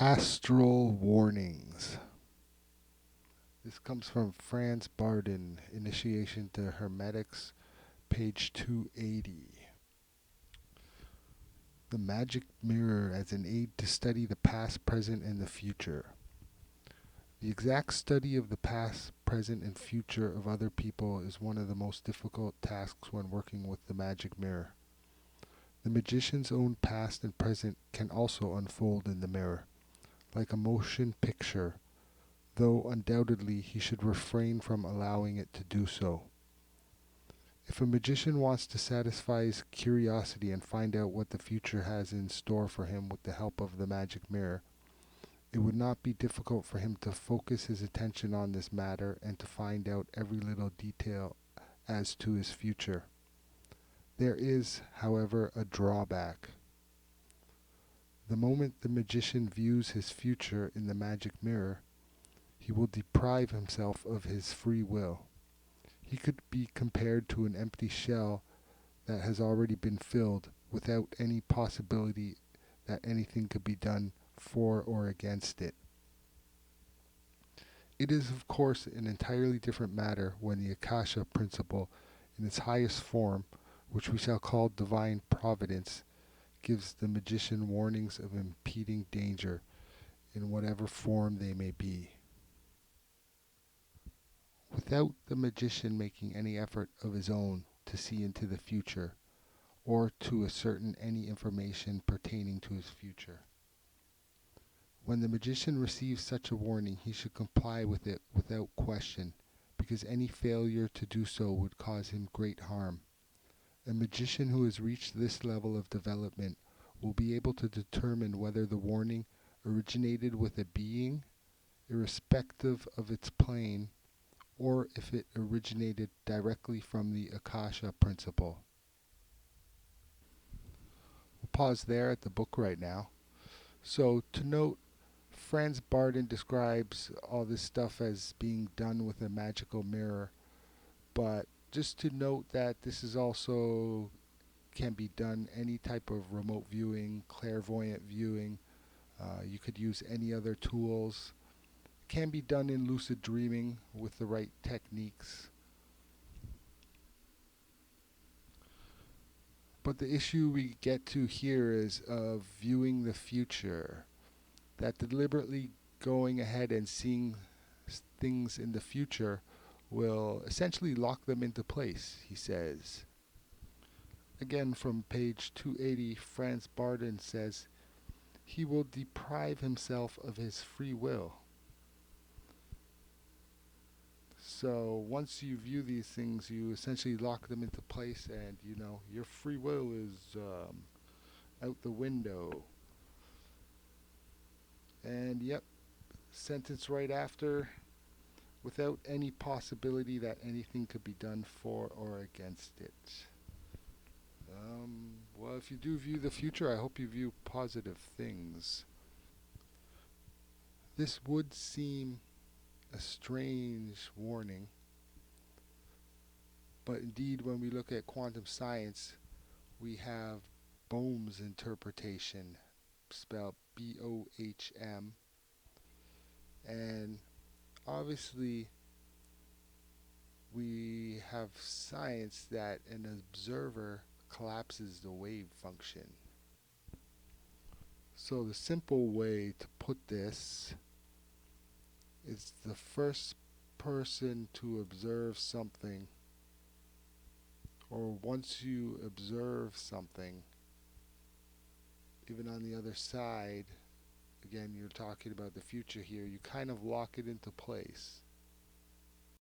Astral warnings. This comes from Franz Bardon, Initiation to Hermetics, page 280. The magic mirror as an aid to study the past, present, and the future. The exact study of the past, present, and future of other people is one of the most difficult tasks when working with the magic mirror. The magician's own past and present can also unfold in the mirror, like a motion picture, though undoubtedly he should refrain from allowing it to do so. If a magician wants to satisfy his curiosity and find out what the future has in store for him with the help of the magic mirror, it would not be difficult for him to focus his attention on this matter and to find out every little detail as to his future. There is, however, a drawback. The moment the magician views his future in the magic mirror, he will deprive himself of his free will. He could be compared to an empty shell that has already been filled without any possibility that anything could be done for or against it. It is, of course, an entirely different matter when the Akasha principle, in its highest form, which we shall call divine providence, gives the magician warnings of impending danger, in whatever form they may be. Without the magician making any effort of his own to see into the future, or to ascertain any information pertaining to his future. When the magician receives such a warning, he should comply with it without question, because any failure to do so would cause him great harm. A magician who has reached this level of development will be able to determine whether the warning originated with a being, irrespective of its plane, or if it originated directly from the Akasha principle. We'll pause there at the book right now. So to note, Franz Bardon describes all this stuff as being done with a magical mirror, but just to note that this is also can be done any type of remote viewing, clairvoyant viewing. You could use any other tools. Can be done in lucid dreaming with the right techniques. But the issue we get to here is of viewing the future. That deliberately going ahead and seeing things in the future will essentially lock them into place, he says. Again, from page 280, Franz Bardon says, he will deprive himself of his free will. So once you view these things, you essentially lock them into place, and your free will is out the window. And yep, sentence right after, without any possibility that anything could be done for or against it. Well, if you do view the future, I hope you view positive things. This would seem a strange warning, but indeed, when we look at quantum science, we have Bohm's interpretation, spelled Bohm, and obviously we have science that an observer collapses the wave function. So the simple way to put this is the first person to observe something, or once you observe something, even on the other side, again, you're talking about the future here, you kind of lock it into place.